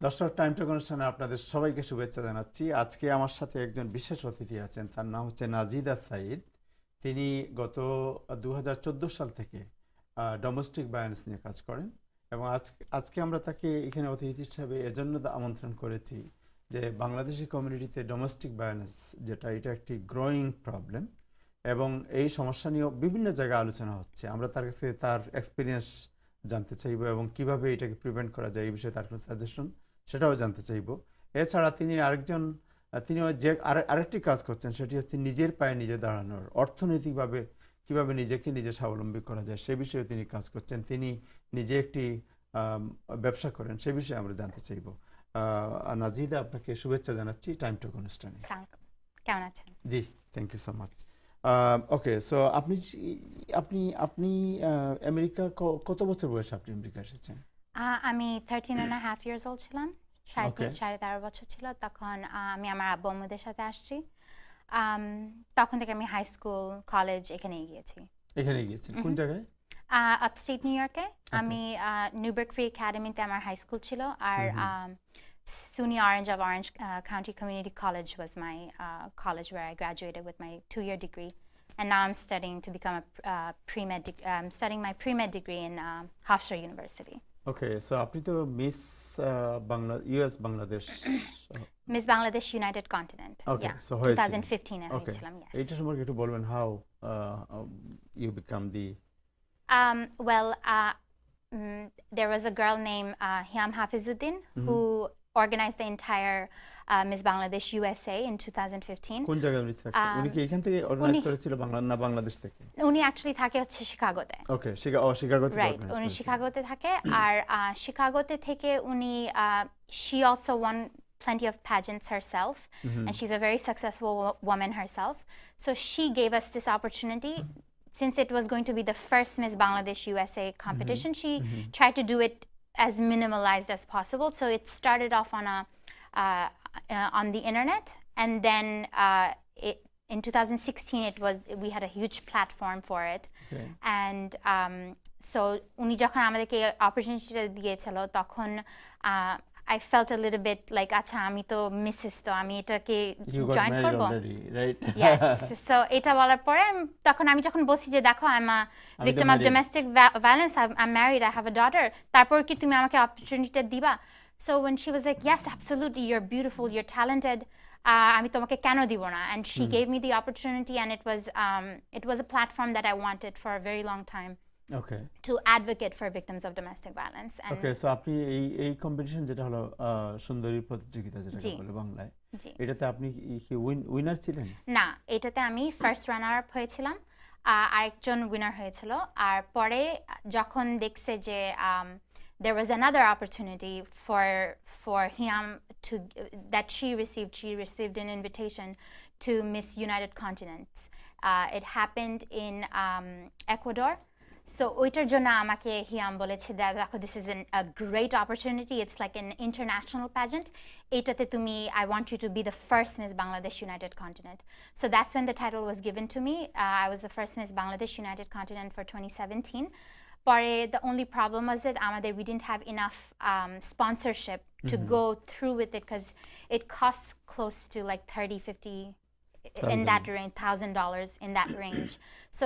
দর্শক টাইম টক অনুষ্ঠানে আপনাদের সবাইকে শুভেচ্ছা জানাচ্ছি। আজকে আমার সাথে একজন বিশেষ অতিথি আছেন, তার নাম হচ্ছে নাজিদা সাইদ। তিনি গত 2014 সাল থেকে ডোমেস্টিক ভায়োলেন্স নিয়ে কাজ করেন এবং আজকে আমরা তাকে এখানে অতিথি হিসাবে এজন্য আমন্ত্রণ করেছি যে বাংলাদেশি কমিউনিটিতে ডোমেস্টিক ভায়োলেন্স যেটা, এটা একটি গ্রোয়িং প্রবলেম এবং এই সমস্যা নিয়ে বিভিন্ন জায়গায় আলোচনা হচ্ছে। আমরা তার কাছে তার এক্সপিরিয়েন্স জানতে চাইব এবং কিভাবে এটাকে প্রিভেন্ট করা যায় এই বিষয়ে তার কোনো সাজেশন সেটাও জানতে চাইব। এছাড়া তিনি আরেকটি কাজ করছেন, সেটি হচ্ছে নিজের পায়ে নিজে দাঁড়ানোর, অর্থনৈতিকভাবে কিভাবে নিজেকে নিজে স্বাবলম্বী করা যায় সে বিষয়ে তিনি কাজ করছেন। তিনি নিজে একটি ব্যবসা করেন, সে বিষয়ে আমরা জানতে চাইব। নাজিদা, আপনাকে শুভেচ্ছা জানাচ্ছি টাইম টক অনুষ্ঠানে। কেমন আছেন? জি, thank you so much. Okay, so আপনি আপনি আপনি আমেরিকা কত বছর বয়সে আপনি আমেরিকা এসেছেন? আমি 13.5 years old ছিলাম, 13.5 বছর ছিল তখন। আমি আমার আব্বু আম্মুদের সাথে আসছি। তখন থেকে আমি হাই স্কুল, কলেজ এখানেই গিয়েছি। এখানে গিয়েছেন কোন জায়গায়? আপস্টেট নিউ ইয়র্কে। আমি নিউবার্গ ফ্রি একাডেমিতে আমার হাই স্কুল ছিল, আর SUNY Orange of Orange County Community College was my college where I graduated with my 2-year degree, and now I'm studying to become a pre-med. I'm studying my pre-med degree in Hofstra University. Okay, so আপনি তো miss US Bangladesh Miss Bangladesh United Continent. Okay, Yeah, so হয়েছিল। 2015 এ Okay, হয়েছিলাম, yes. এইটা সম্পর্কে একটু বলবেন, how you become the Well, there was a girl named Hiam Hafizuddin who organized the entire Miss Bangladesh USA in 2015. কোন জায়গায় miss থাকতেন? উনি কি এখান থেকে অর্গানাইজ করেছিল না বাংলাদেশ থেকে? উনি অ্যাকচুয়ালি থাকে হচ্ছে শিকাগোতে। ওকে, শিকাগোতে রাইট, উনি শিকাগোতে থাকে। আর শিকাগোতে থেকে উনি she also won plenty of pageants herself, and she's a very successful woman herself. So she gave us this opportunity. Since it was going to be the first Miss Bangladesh USA competition, she tried to do it as minimalized as possible. So it started off on the internet, and then in 2016 we had a huge platform for it. Okay. And so উনি যখন আমাদেরকে অপরচুনিটিটা দিয়েছিল তখন I felt a little bit like আচ্ছা আমি তো Mrs, তো আমি এটাকে জয়েন করব, রাইট? Yes. So এটা বলার পরে তখন আমি যখন বলছি যে দেখো I'm a victim of domestic violence, I'm married, I have a daughter, তারপর কি তুমি আমাকে অপরচুনিটিটা দিবা? So when she was like yes, absolutely, you're beautiful, you're talented, আমি তোমাকে কেন দিব না? And she gave me the opportunity, and it was a platform that I wanted for a very long time. Okay. To advocate for victims of domestic violence. And okay, so আপনি এই competition যেটা হলো সুন্দরী প্রতিযোগিতা যেটাকে বলে বাংলায়, এটাতে আপনি কি উইনার ছিলেন? না, এটাতে আমি ফার্স্ট রানার আপ হয়েছিলাম, আরেকজন উইনার হয়েছিল। আর পরে যখন দেখছে যে there was another opportunity for him to that she received an invitation to Miss United Continents. It happened in Ecuador. So ওইটার জন্য আমাকে হিয়াম বলেছে দেখো, this is a great opportunity, it's like an international pageant, এটাতে তুমি I want you to be the first Miss Bangladesh United Continent. So that's when the title was given to me. I was the first Miss Bangladesh United Continent for 2017. পরে the only problem was that we didn't have enough sponsorship to go through with it, because it costs close to like 30-50 in that range, $1,000 in that range. So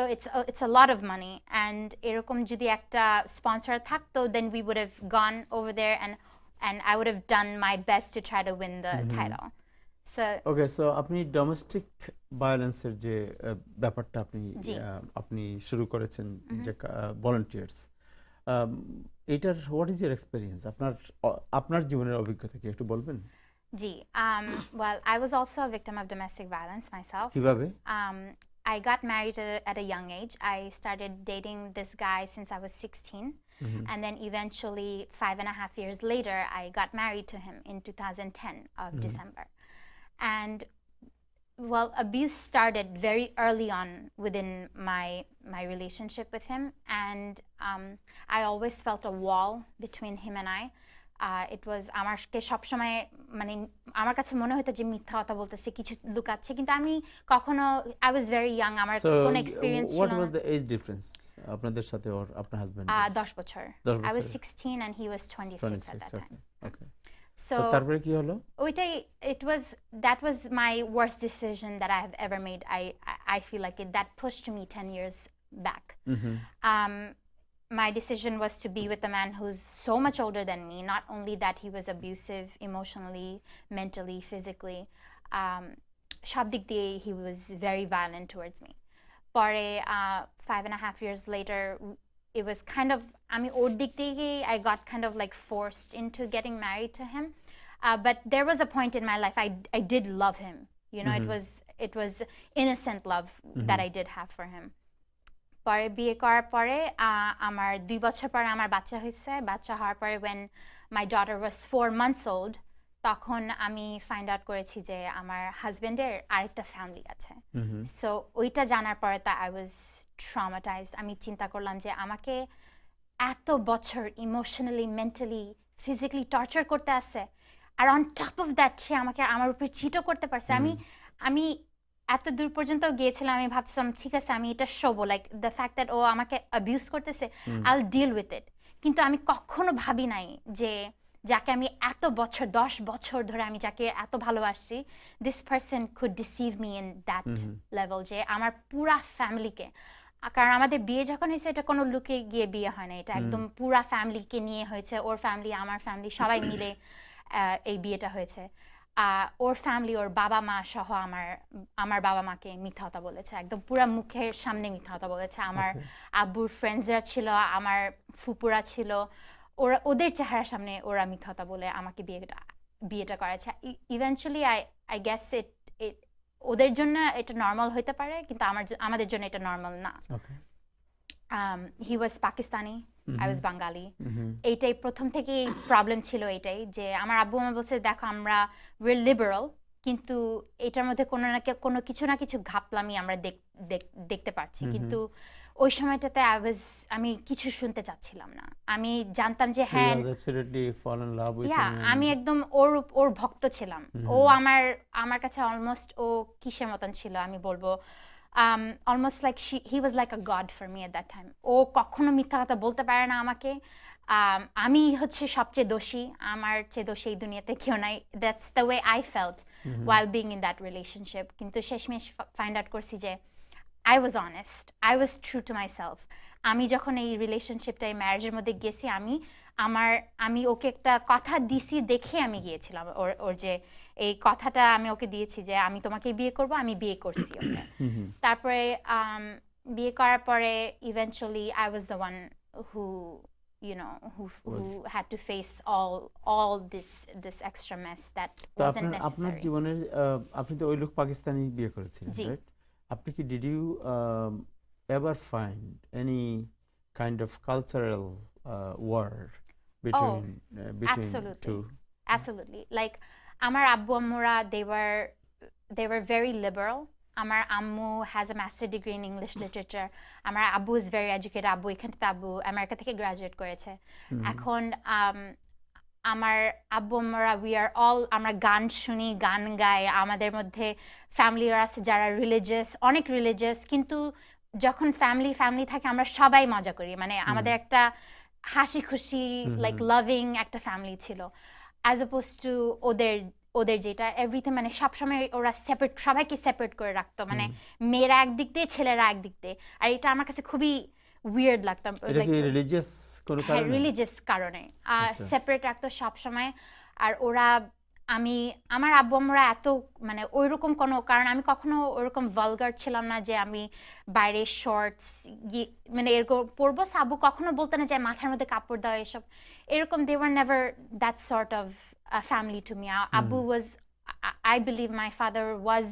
it's a lot of money, and এরকম যদি একটা sponsor থাকতো, then we would have gone over there, and I would have done my best to try to win the title. So okay, so আপনি domestic ভায়োলেন্সের যে ব্যাপারটা আপনি শুরু করেছেন যে ভলান্টিয়ার্স, এটার হোয়াট ইজ ইউর এক্সপেরিয়েন্স? আপনার জীবনের অভিজ্ঞতা কি একটু বলবেন? জি, well, I was also a victim of domestic violence myself. কিভাবে? I got married at a young age. I started dating this guy since I was 16. And then eventually 5.5 years later, I got married to him in 2010 of December. And well, abuse started very early on within my relationship with him, and I always felt a wall between him and I. It was আমাকে সবসময় মানে আমার কাছে মনে হতো যে মিথ্যা কথা বলতেছে, কিছু লুকাচ্ছে, কিন্তু আমি কখনো I was very young, আমার কোনো এক্সপেরিয়েন্স ছিল না। What was the age difference আপনাদের সাথে আর আপনার হাজবেন্ড? 10 বছর। I was 16 and he was 26 at that time. Okay. তো So তারপরে কি হলো? ওইটাই that was my worst decision that I have ever made. I feel like that pushed me 10 years back. Um, my decision was to be with a man who's so much older than me. Not only that, he was abusive emotionally, mentally, physically. সব দিক দিয়ে he was very violent towards me. পরে 5.5 years later, it was kind of, আমি ওর দিক থেকে I got kind of like forced into getting married to him. But there was a point in my life I did love him. You know, it was innocent love that I did have for him. পরে বিয়ে করার পরে আমার 2 বছর পরে আমার বাচ্চা হয়েছে। বাচ্চা হওয়ার পরে when my daughter was 4 months old, তখন আমি ফাইন্ড আউট করেছি যে আমার হাজবেন্ডের আরেকটা ফ্যামিলি আছে। সো ওইটা জানার পরে তা আই ওয়াজ ট্রমাটাইজড। আমি চিন্তা করলাম যে আমাকে এত বছর ইমোশনালি, মেন্টালি, ফিজিক্যালি টর্চার করতে আসছে, আর অন টপ অফ দ্যাট সে আমাকে আমার উপরে চিটও করতে পারছে। আমি এত দূর পর্যন্ত গিয়েছিলাম, আমি ভাবছিলাম ঠিক আছে আমি এটা শোবো, লাইক দ্য ফ্যাক্ট দ্যাট ও আমাকে অ্যাবিউজ করতেছে, I will deal with it. কিন্তু আমি কখনো ভাবি নাই যে যাকে আমি এত বছর 10 বছর ধরে আমি যাকে এত ভালোবাসি, this person could deceive me in that level, যে আমার পুরা ফ্যামিলিকে, কারণ আমাদের বিয়ে যখন হয়েছে এটা কোনো লুকে গিয়ে বিয়ে হয় না, এটা একদম পুরা ফ্যামিলিকে নিয়ে হয়েছে, ওর ফ্যামিলি আমার ফ্যামিলি সবাই মিলে এই বিয়েটা হয়েছে। ওর ফ্যামিলি, ওর বাবা মা সহ আমার বাবা মাকে মিথ্যা কথা বলেছে, একদম পুরা মুখের সামনে মিথ্যা কথা বলেছে। আমার আব্বুর ফ্রেন্ডসরা ছিল, আমার ফুপুরা ছিল, ওদের চেহারার সামনে ওরা মিথ্যা কথা বলে আমাকে বিয়েটা করেছে। ইভেন্চুয়ালি আই গেস ইট ওদের জন্য এটা নর্মাল হইতে পারে, কিন্তু আমাদের জন্য এটা নর্মাল না। হি ওয়াজ পাকিস্তানি, আই ওয়াজ বাঙালি। এইটাই প্রথম থেকেই প্রবলেম ছিল, এইটাই যে আমার আব্বু আমার বলছে দেখো আমরা উইয়ার লিবারাল, কিন্তু এটার মধ্যে কোনো কিছু না কিছু ঘাপলামি আমরা দেখতে পাচ্ছি। কিন্তু ওই সময়টাতে আমি কিছু শুনতে চাচ্ছিলাম না। আমি জানতাম যে হ্যাঁ আমি একদম ওর ভক্ত ছিলাম। ও আমার কাছে অলমোস্ট ও কিসের মতন ছিল আমি বলবো, almost like he was like a god for me at that time. ও কখনো মিথ্যা কথা বলতে পারে না আমাকে। আমি হচ্ছে সবচেয়ে দোষী, আমার চেয়ে দোষী এই দুনিয়াতে কেউ নাই। That's the way I felt while being in that relationship. কিন্তু শেষমেশ ফাইন্ড আউট করছি যে I was honest, I was true to myself. আমি যখন এই রিলেশনশিপটা, এই ম্যারেজের মধ্যে গেছি, আমি ওকে একটা কথা দিছি দেখে আমি গিয়েছিলাম। ওর যে এই কথাটা আমি ওকে দিয়েছি যে আমি তোমাকে বিয়ে করব, আমি বিয়ে করছি ওকে। তারপরে বিয়ে করার পরে eventually I was the one who had to face all this extra mess that wasn't necessary. আপনার জীবনের আপনি তো ওই লোক পাকিস্তানি বিয়ে করেছিলেন, রাইট? আপনি কি did you ever find any kind of cultural war between two? Absolutely. Like আমার আব্বু আম্মুরা they were very liberal. আমার আম্মু has a master degree in English literature. আমার আব্বু is very educated. আব্বু এখান থেকে আমেরিকা থেকে গ্রাজুয়েট করেছে। এখন আমার আব্বু আম্মুরা আমরা গান শুনি, গান গাই, আমাদের মধ্যে ফ্যামিলিরা আছে যারা অনেক রিলিজিয়াস, কিন্তু যখন ফ্যামিলি থাকে আমরা সবাই মজা করি, মানে আমাদের একটা হাসি খুশি লাইক লাভিং একটা ফ্যামিলি ছিল, অ্যাজ অপোজ টু ওদের যেটা এভরিথিং, মানে সবসময় ওরা সবাইকে সেপারেট করে রাখতো, মানে মেয়েরা একদিক দিয়ে ছেলেরা একদিক দিয়ে। আর এটা আমার কাছে খুবই উইয়ার্ড লাগতো, রিলিজিয়াস কারণে সেপারেট রাখতো সবসময়। আর আমার আব্বু আম্মুরা এত মানে ওইরকম কারণ আমি কখনো ওইরকম ভালগার ছিলাম না যে আমি বাইরে শর্টস মানে এরকম পরবো। আব্বু কখনো বলতে না যে মাথার মধ্যে কাপড় দেওয়া এসব এরকম, they were never that sort of a family to me. Abu was, I believe my father was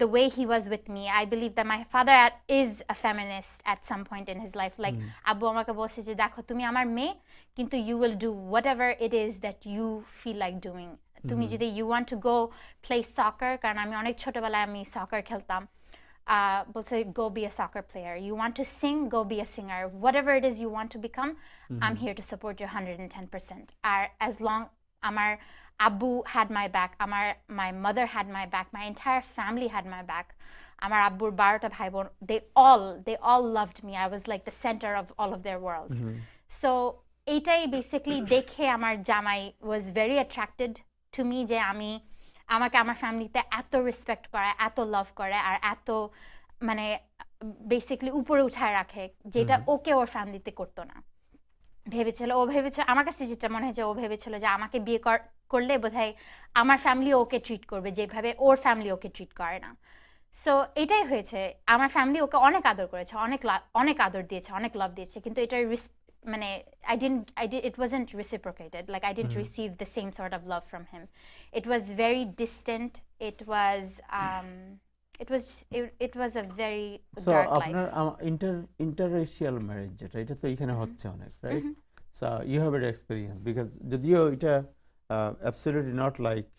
the way he was with me, I believe that my father is a feminist at some point in his life. Like Abu আমাকে বলছে যে দেখো তুমি আমার মেয়ে, কিন্তু you will do whatever it is that you feel like doing. তুমি যদি you want to go play soccer, কারণ আমি অনেক ছোটবেলায় আমি সকার খেলতাম, বলছে go be a soccer player. You want to sing, go be a singer. Whatever it is you want to become, I'm here to support you 110%. R as long আমার Abu had my back, my mother had my back, my entire family had my back. Amar Abbur 12টা ভাই বোন, they all loved me. I was like the center of all of their worlds. So এইটাই basically দেখে আমার জামাই was very attracted to me, যে আমাকে আমার ফ্যামিলিতে এত রেসপেক্ট করে, এত লাভ করে, আর এত মানে বেসিক্যালি উপরে উঠায় রাখে, যেটা ওকে ওর ফ্যামিলিতে করতো না। ও ভেবেছিল, আমার কাছে যেটা মনে হয় যে ও ভেবেছিল যে আমাকে বিয়ে করলে বোধহয় আমার ফ্যামিলি ওকে ট্রিট করবে যেভাবে ওর ফ্যামিলি ওকে ট্রিট করে না। সো এটাই হয়েছে, আমার ফ্যামিলি ওকে অনেক আদর করেছে, অনেক আদর দিয়েছে, অনেক লাভ দিয়েছে, কিন্তু এটা মানে it wasn't reciprocated. Like I didn't receive the same sort of love from him. It was very distant. It was a very so dark আপনার life. ইন্টাররেশিয়াল ম্যারেজ যেটা, এটা তো এখানে হচ্ছে অনেক, right? So you have had experience, because যদিও এটা absolutely not like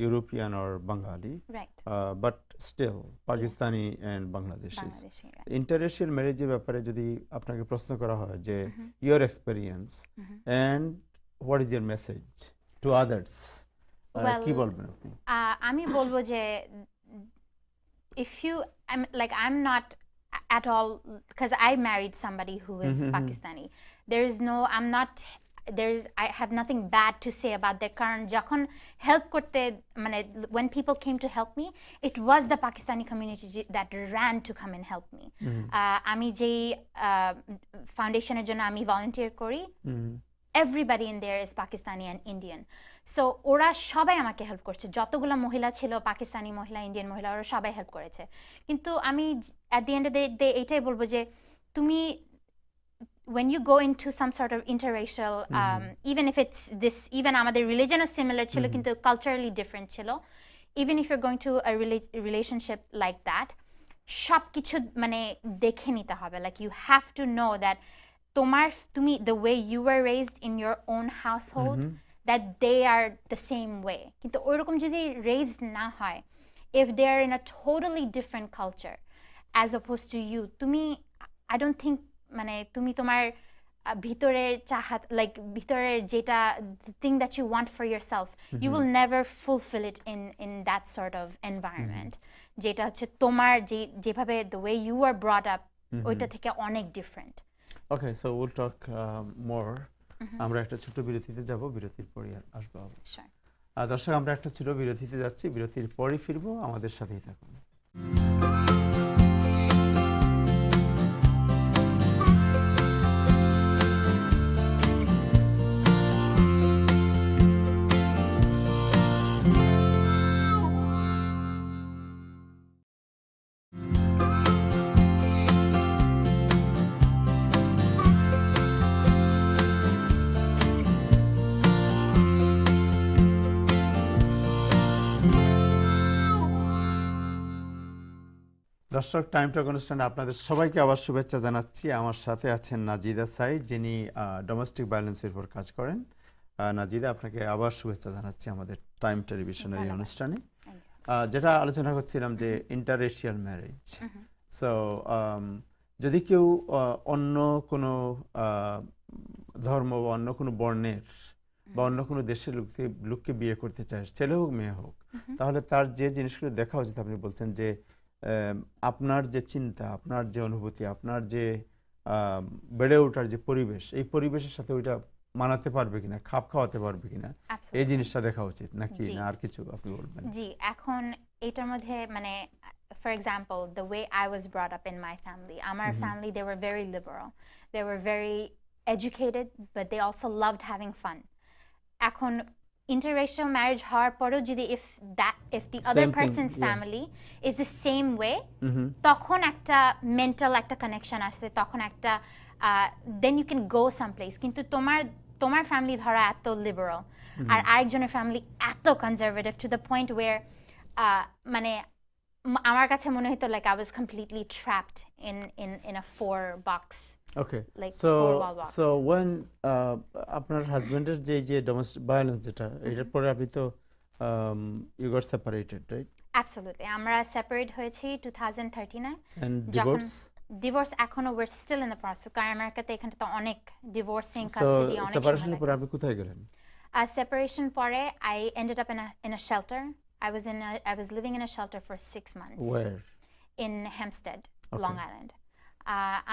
European or Bengali, Right. But still Pakistani and Bangladeshis. Bangladeshi, right. ইন্টাররেশিয়াল ম্যারেজের ব্যাপারে যদি আপনাকে প্রশ্ন করা হয় যে your experience and what is your message to others, Well, কি বলবেন আপনি? আমি বলবো যে I'm not at all, because I married somebody who is Pakistani. I have nothing bad to say about that. কারণ যখন হেল্প করতে মানে when people came to help me, it was the Pakistani community that ran to come and help me. আমি যেই ফাউন্ডেশনের জন্য আমি volunteer করি, everybody in there is Pakistani and Indian. So ওরা সবাই আমাকে হেল্প করছে, যতগুলো মহিলা ছিল, পাকিস্তানি মহিলা, ইন্ডিয়ান মহিলা, ওরা সবাই হেল্প করেছে। কিন্তু আমি at the end of the day এটাই বলবো যে তুমি when you go into some sort of interracial, even if it's this, even আমাদের religionও similar ছিল কিন্তু culturally different ছিল, even if you're going to a relationship like that, সব কিছু মানে দেখে নিতে হবে। Like you have to know that তুমি the way you were raised in your own household, that they are the same way. কিন্তু ওইরকম যদি raised না হয়, if they are in a totally different culture as opposed to you, I don't think মানে তুমি তোমার ভিতরের Chahat, like ভিতরের যেটা the thing that you want for yourself, you will never fulfill it in that sort of environment. যেটা হচ্ছে তোমার যেভাবে the way you were brought up, ওইটা থেকে অনেক different. Okay, so we'll talk more. আমরা একটা ছোট বিরতিতে যাব, বিরতির পরে আসবো আবার। Sure. দর্শক, আমরা একটা ছোট বিরতিতে যাচ্ছি, বিরতির পরে ফিরবো, আমাদের সাথেই থাকুন। দর্শক, টাইম টু কনস্ট্যান্ট আপনাদের সবাইকে আবার শুভেচ্ছা জানাচ্ছি। আমার সাথে আছেন নাজিদা সাইদ, যিনি ডোমেস্টিক ভায়োলেন্সের উপর কাজ করেন। নাজিদা, আপনাকে আবার শুভেচ্ছা জানাচ্ছি আমাদের টাইম টেলিভিশনের এই অনুষ্ঠানে। যেটা আলোচনা করছিলাম যে ইন্টাররেশিয়াল ম্যারেজ। সো যদি কেউ অন্য কোনো ধর্ম বা অন্য কোনো বর্ণের বা অন্য কোনো দেশের লোককে বিয়ে করতে চায়, ছেলে হোক মেয়ে হোক, তাহলে তার যে জিনিসগুলো দেখা উচিত, আপনি বলছেন যে আপনার যে চিন্তা, আপনার যে অনুভূতি, আপনার যে বেড়ে ওঠার যে পরিবেশ, এই পরিবেশের সাথে ওইটা মানাতে পারবে কিনা, খাপ খাওয়াতে পারবে কিনা, এই জিনিসটা দেখা উচিত, নাকি না আর কিছু আপনি বলবেন? জি, এখন এটার মধ্যে মানে for example, the way I was brought up in my family, আমার family, they were very liberal, they were very educated, but they also loved having fun. এখন interracial marriage হওয়ার পরেও যদি if the other person's family is the same way, তখন একটা mental একটা connection আসে, তখন একটা then you can go someplace. কিন্তু তোমার family ধরা এত liberal আর আরেকজনের family এত conservative to the point where মানে আমার কাছে মনে হতো like I was completely trapped in a four box. Okay. Like so four wall box. so when আপনার হাজবেন্ডের যে ডোমেস্টিক ভায়োলেন্স যেটা, এটার পরে আপনি তো you got separated, right? Absolutely. আমরা সেপারেট হয়েছি 2013 and divorce? ডিভোর্স এখনো we're still in the process, কারণ আমেরিকাতে এখানে তো অনেক ডিভোর্সিং so কাস্টাডি অনেক separation সময় পরে আপনি কোথায় গেলেন? সেপারেশন পরে I ended up in a shelter. I was living in a shelter for 6 months. Where? In Hempstead, Okay. Long Island.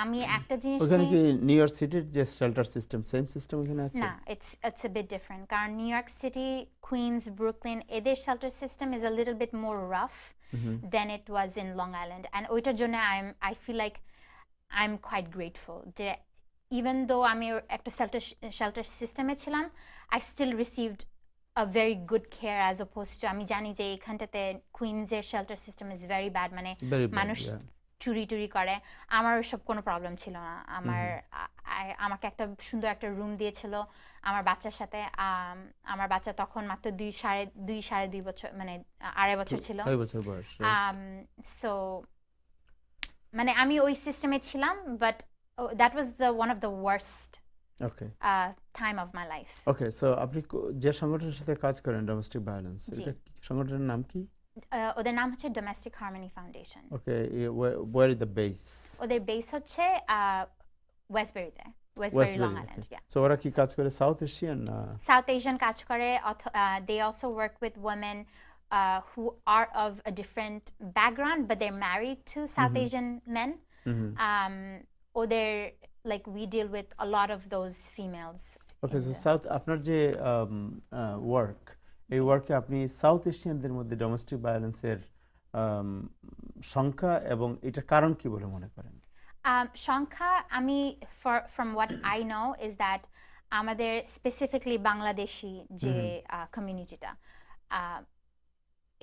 আমি একটা জিনিস ওখানে নিয়ে কি নিউ ইয়র্ক সিটির যে শেল্টার সিস্টেম সেম সিস্টেম ওখানে আছে? না, it's a bit different. কারণ New York City, Queens, Brooklyn এদের shelter system is a little bit more rough than it was in Long Island. And ওইটার জন্য I feel like I'm quite grateful যে even though আমি একটা shelter সিস্টেমে ছিলাম, I still received a very good care as opposed to আমি জানি যে এখানটাতে কুইন্সের shelter system is very bad, মানে Very bad, মানুষ yeah. চুরি টুরি করে। আমার সব কোনো প্রবলেম ছিল না। আমাকে একটা সুন্দর একটা রুম দিয়েছিল আমার বাচ্চার সাথে। আমার বাচ্চা তখন মাত্র সাড়ে দুই বছর, মানে 2.5 বছর ছিল। 2 বছর বয়স, সো মানে আমি ওই সিস্টেমে ছিলাম, but that was one of the worst okay time of my life. Okay. So আপনি যে সংগঠনের সাথে কাজ করেন ডোমেস্টিক ভায়োলেন্স, জি। এটা সংগঠনের নাম কি? ওদের নাম হচ্ছে domestic harmony foundation. Okay, where is the base? ওদের বেস হচ্ছে ওয়েস্টবেরিতে, ওয়েস্টবেরি লং আইল্যান্ড। সো ওরা কি কাজ করে? South Asian? সাউথ এশিয়ান কাজ করে। They also work with women who are of a different background but they're married to South Asian men. Oder, like we deal with a lot of those females. Okay, so south আপনার যে work, এই ওয়ার্কে আপনি south এশিয়ানদের মধ্যে domestic ভায়োলেন্সের সংখ্যা এবং এটার কারণ কি বলে মনে করেন? সংখ্যা আমি from what I know is that আমাদের স্পেসিফিকলি বাংলাদেশি যে কমিউনিটিটা,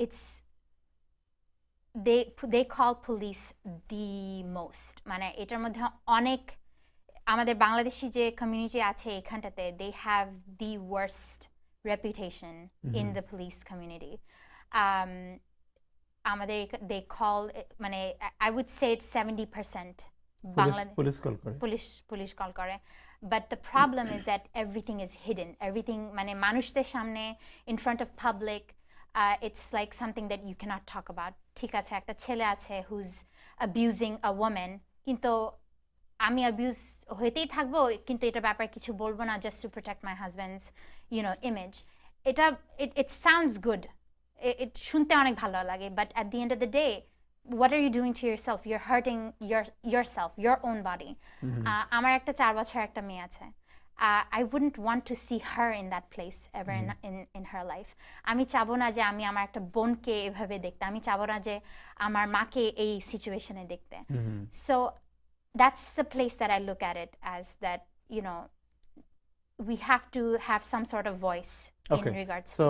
it's they call police the most, মানে এটার মধ্যে অনেক আমাদের বাংলাদেশি যে কমিউনিটি আছে এখানটাতে, they have the worst reputation in the police community. আমাদের they call মানে I would say it's 70% police call করে, পুলিশ কল করে। But the problem is that everything is hidden. Everything মানে মানুষদের সামনে, in front of public, it's like something that you cannot talk about. ঠিক আছে, একটা ছেলে আছে who's abusing a woman, কিন্তু আমি অ্যাবিউজ হইতেই থাকবো, কিন্তু এটা ব্যাপারে কিছু বলবো না, just to protect my husband's image. এটা it sounds good, it শুনতে অনেক ভালো লাগে, but at the end of the day what are you doing to yourself? You're hurting yourself, your own body. আমার একটা 4 বছর একটা মেয়ে আছে। I wouldn't want to see her in that place ever in her life. আমি চাবো না যে আমি আমার একটা বোনকে এভাবে দেখতে, আমি চাবো না যে আমার মাকে এই সিচুয়েশনে দেখতে। So that's the place that I look at it as, that we have to have some sort of voice in regards to. So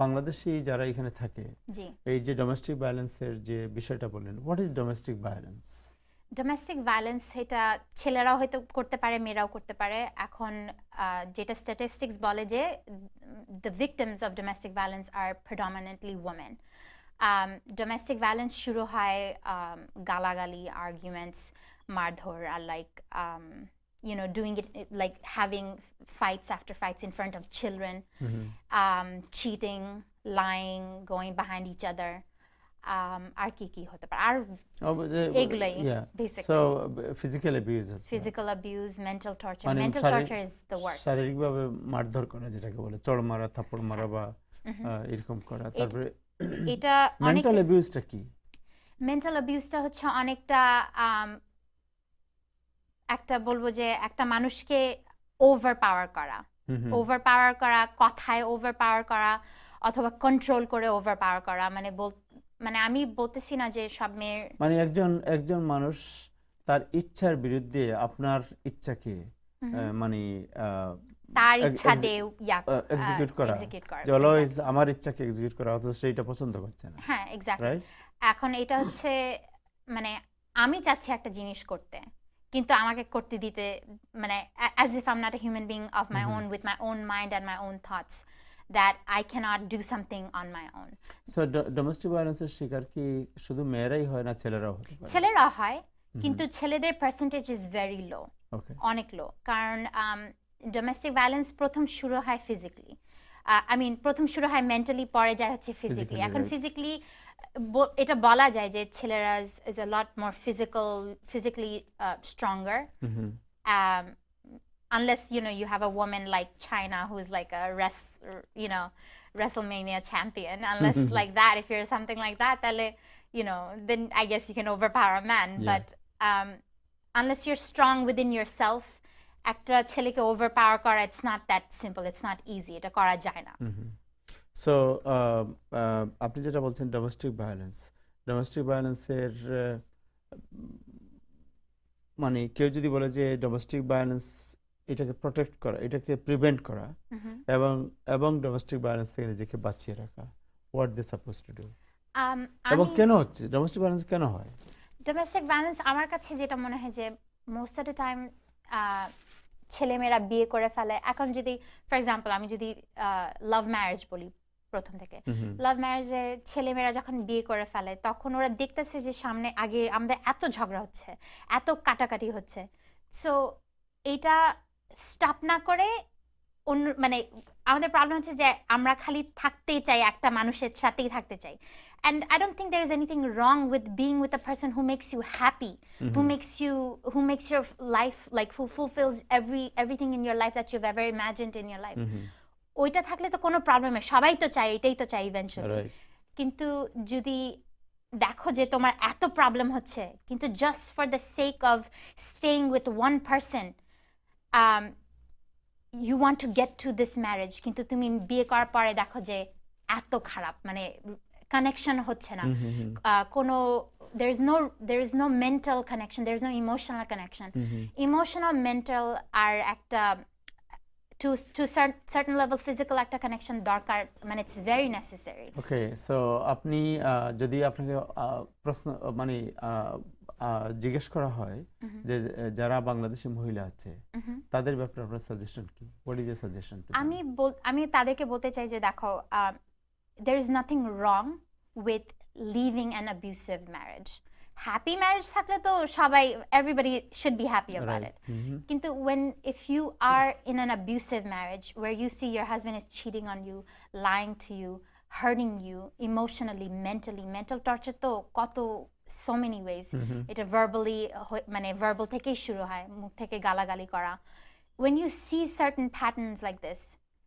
Bangladeshi যারা এখানে থাকে, জি, এই যে ডোমেস্টিক ভায়োলেন্সের যে বিষয়টা বললেন, what is domestic violence? Domestic violence এটা ছেলেরাও হয়তো করতে পারে, মেয়েরাও করতে পারে। এখন যেটা স্ট্যাটিস্টিক্স বলে যে the victims of domestic violence are predominantly women. Domestic violence শুরু হয় গালাগালি, arguments, মারধর, আর like doing it, like having fights after fights in front of children, cheating, lying, going behind each other. আর কি হতে পারে, আর এগুলাই basically. So physical abuse, physical abuse, mental torture. মানে mental torture is the worst. শারীরিকভাবে মারধর করা, যেটাকে বলে চড় মারা, থাপ্পড় মারা বা এরকম করা। তারপরে এটা মেন্টাল অ্যাবিউজটা কি? মেন্টাল অ্যাবিউজটা হচ্ছে অনেকটা একটা বলবো যে একটা মানুষকে ওভারপাওয়ার করা, কথায় ওভারপাওয়ার করা, অথবা কন্ট্রোল করে ওভারপাওয়ার করা। মানে আমি বলতেছি না যে সব মেয়ের, মানে একজন মানুষ তার ইচ্ছার বিরুদ্ধে আপনার ইচ্ছাকে মানে তার ইচ্ছা দিয়ে এক্সিকিউট করা, অলওয়েজ আমার ইচ্ছাকে এক্সিকিউট করা, অথচ সেটা পছন্দ করছে না। হ্যাঁ, এক্স্যাক্টলি। এখন এটা হচ্ছে মানে আমি চাচ্ছি একটা জিনিস করতে, কিন্তু আমাকে করতে দিতে, মানে as if I'm not a human being of my own, with my own mind and my own thoughts, that I cannot do something on my own. So domestic violence এর শিকার কি শুধু মেয়েরাই হয় না, ছেলেরাও হতে পারে? ছেলেরা হয়, কিন্তু ছেলেদের পার্সেন্টেজ ইজ ভেরি লো, অনেক লো। কারণ ডোমেস্টিক ভায়োলেন্স প্রথম শুরু হয় ফিজিক্যালি, প্রথম শুরু হয় মেন্টালি, পরে যায় হচ্ছে ফিজিক্যালি। এখন ফিজিক্যালি এটা বলা যায় যে ছেলেরা is a lot more physically stronger, unless you have a woman like China who's like a WrestleMania champion. Unless like that, if you're something like that, then I guess you can overpower a man. But unless you're strong within yourself, একটা ছেলেকে ওভারপাওয়ার করা, it's not that simple, it's not easy, এটা করা যায় না। So আপনি যেটা বলছেন ডোমেস্টিক ভায়োলেন্সের মানে কেউ যদি বলে যে ডোমেস্টিক ভায়োলেন্স এটাকে প্রোটেক্ট করা, এটাকে প্রিভেন্ট করা এবং ডোমেস্টিক ভায়োলেন্স থেকে নিজেকে বাঁচিয়ে রাখা, what they suppose to do, এবং কেন হচ্ছে ডোমেস্টিক ভায়োলেন্স কেন হয়? ডোমেস্টিক ভায়োলেন্স আমার কাছে যেটা মনে হয় যে মোস্ট অফ দ্য টাইম ছেলেমেয়েরা বিয়ে করে ফেলে। এখন যদি ফর এক্সাম্পল আমি যদি লাভ ম্যারেজ বলি, প্রথম থেকে লাভ ম্যারেজে ছেলেমেয়েরা যখন বিয়ে করে ফেলে তখন ওরা দেখতেছে যে সামনে আগে আমাদের এত ঝগড়া হচ্ছে, এত কাটাকাটি হচ্ছে, সো এটা স্টপ না করে অন্য মানে আমাদের প্রবলেম হচ্ছে যে আমরা খালি থাকতেই চাই, একটা মানুষের সাথেই থাকতে চাই। And I don't think there is anything wrong with being with a person who makes you happy, who makes your life like fulfills everything in your life that you've ever imagined in your life. ওইটা থাকলে তো কোনো problem নেই, সবাই তো চাই, এটাই তো চাই ইভেন্চুয়ালি। কিন্তু যদি দেখো যে তোমার এত প্রবলেম হচ্ছে, কিন্তু just for the sake of staying with one person you want to get to this marriage, কিন্তু তুমি বিয়ে করার পরে দেখো যে এত খারাপ, মানে কানেকশন হচ্ছে না, কোনো there is no mental connection, there is no emotional connection. Emotional, mental আর একটা to certain level physical একটা কানেকশন দরকার, মানে it's very necessary. Okay, so আপনি যদি আপনাকে প্রশ্ন মানে জিজ্ঞেস করা হয় যে যারা বাংলাদেশি মহিলা আছে তাদের ব্যাপারে আপনার সাজেশন কি? What is your suggestion? আমি তাদেরকে বলতে চাই যে দেখো, there is nothing wrong with leaving an abusive marriage. Happy marriage থাকলে তো সবাই, everybody should be happy about it. কিন্তু if you are in an abusive marriage where you see your husband is cheating on you, lying to you, hurting you emotionally, mentally, mental torture তো কত, so many ways. এটা verbally মানে verbal থেকেই শুরু হয়, মুখ থেকে গালাগালি করা। When you see certain patterns like this,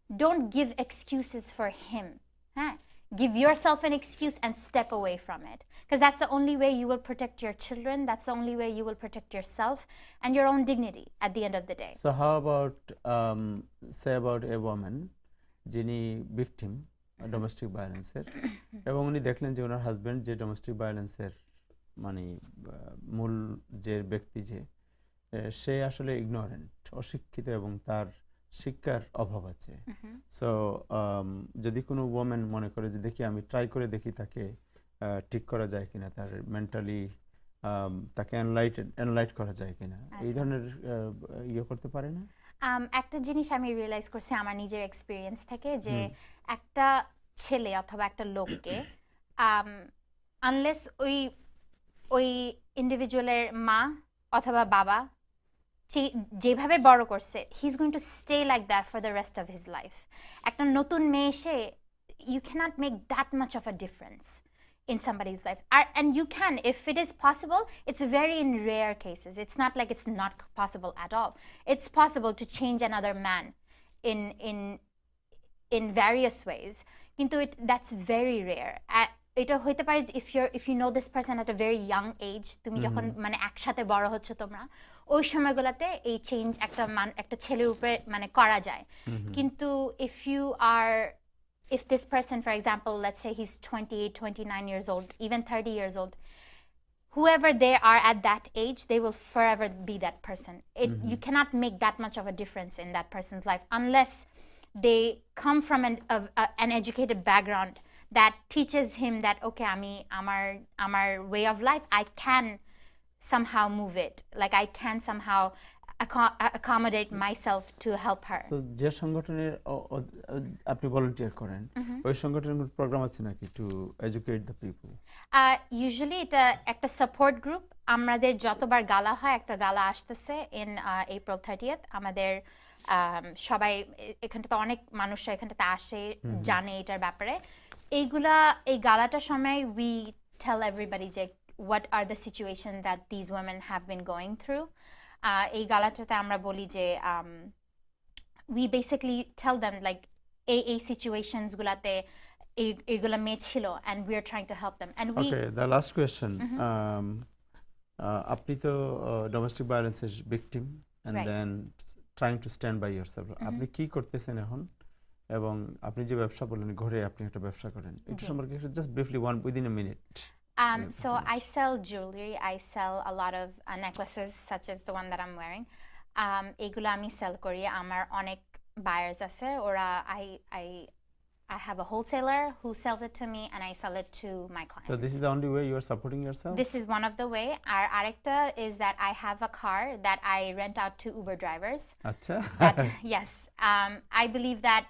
don't give excuses for him. Give yourself an excuse and step away from it, because that's the only way you will protect your children, that's the only way you will protect yourself and your own dignity at the end of the day. So how about say about a woman যিনি victim domestic ভায়োলেন্সের এবং উনি দেখলেন যে ওনার husband যে domestic ভায়োলেন্সের মানে মূল যে ব্যক্তি, যে সে আসলে ইগনোরেন্ট, অশিক্ষিত এবং তার শিক্ষার অভাব আছে। সো যদি কোনো ওমেন মনে করে যে দেখি আমি ট্রাই করে দেখি তাকে ঠিক করা যায় কিনা, তার মেন্টালি তাকে এনলাইট করা যায় কিনা, এই ধরনের ইয়ে করতে পারে না? একটা জিনিস আমি রিয়েলাইজ করছি আমার নিজের এক্সপিরিয়েন্স থেকে, যে একটা ছেলে অথবা একটা লোককে আনলেস ওই ইন্ডিভিজুয়ালের মা অথবা বাবা যেভাবে বড় করছে, he is going to stay like that for the rest of his life. একটা নতুন মেয়ে এসে, you can't make that much of a difference in somebody's life, and you can, if it is possible. It's very in rare cases, it's not like it's not possible at all. It's possible to change another man in various ways, কিন্তু that's very rare. এটা হইতে পারে if you know this person at a very young age, তুমি যখন মানে একসাথে বড় হচ্ছ তোমরা, ওই সময়গুলোতে এই চেঞ্জ একটা ছেলের উপরে মানে করা যায়। কিন্তু if this person, for example, let's say he's 28, 29 years old, even 30 years old, whoever they are at that age, they will forever be that person. You cannot make that much of a difference in that person's life unless they come from an educated background that teaches him that, okay, amar way of life, I can somehow move it, like I can somehow accommodate myself to help her. So যে সংগঠনের আপনি volunteer করেন, ওই সংগঠনের programme আছে নাকি two educate the people? Usually এটা একটা সাপোর্ট গ্রুপ। আমাদের যতবার গালা হয়, একটা গালা আসতেছে ইন এপ্রিল 30th, আমাদের সবাই এখানটাতে অনেক মানুষরা এখানটাতে আসে, জানে এটার ব্যাপারে। এই গালাটার সময় উই টেল এভরিবডি যে what are the situations that these women have been going through. এই গালাটাতে আমরা বলি যে we basically tell them like এই situations গুলাতে এইগুলা মেয়ে ছিল and we are trying to help them. And okay, the last question, আপনি তো ডোমেস্টিক ভায়োলেন্সের victim and Right. Then trying to stand by yourself. আপনি কি করতেছেন এখন এবং আপনি যে ব্যবসা বললেন ঘরে আপনি একটা ব্যবসা করেন, এটা জি। সম্পর্কে just briefly within a minute. So I sell jewelry. I sell a lot of necklaces, such as the one that I'm wearing. এগুলো আমি সেল করি। আমার অনেক buyers আছে। ওরা I have a wholesaler who sells it to me, and I sell it to my clients. So this is the only way you are supporting yourself? This is one of the way. Our arekta is that I have a car that I rent out to Uber drivers. Acha. Yes. I believe that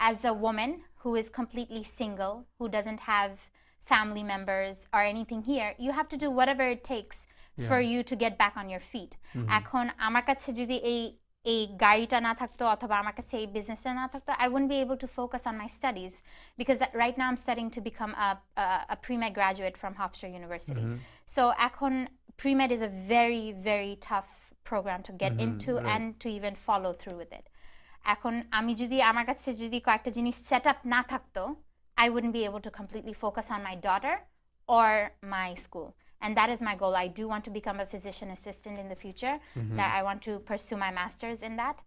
as a woman who is completely single, who doesn't have family members or anything here, you have to do whatever it takes for you to get back on your feet. এখন আমার কাছে যদি এই গাড়িটা না থাকতো অথবা আমার কাছে এই বিজনেসটা না থাকতো, I wouldn't be able to focus on my studies, because right now I'm studying to become a pre-med graduate from Hofstra University. So এখন pre-med is a very, very tough program to get into and to even follow through with it. এখন আমি যদি আমার কাছে যদি কয়েকটা জিনিস set up না থাকতো, I wouldn't be able to completely focus on my daughter or my school. And that is my goal. I do want to become a physician assistant in the future. That I want to pursue my master's in that.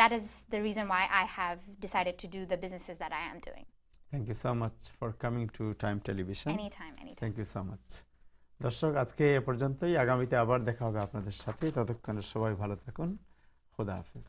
That is the reason why I have decided to do the businesses that I am doing. Thank you so much for coming to Time Television. Anytime. Thank you so much. দর্শক, আজকে এ পর্যন্তই। আগামীতে আবার দেখা হবে আপনাদের সাথে। ততক্ষণে সবাই ভালো থাকুন। খোদা হাফেজ।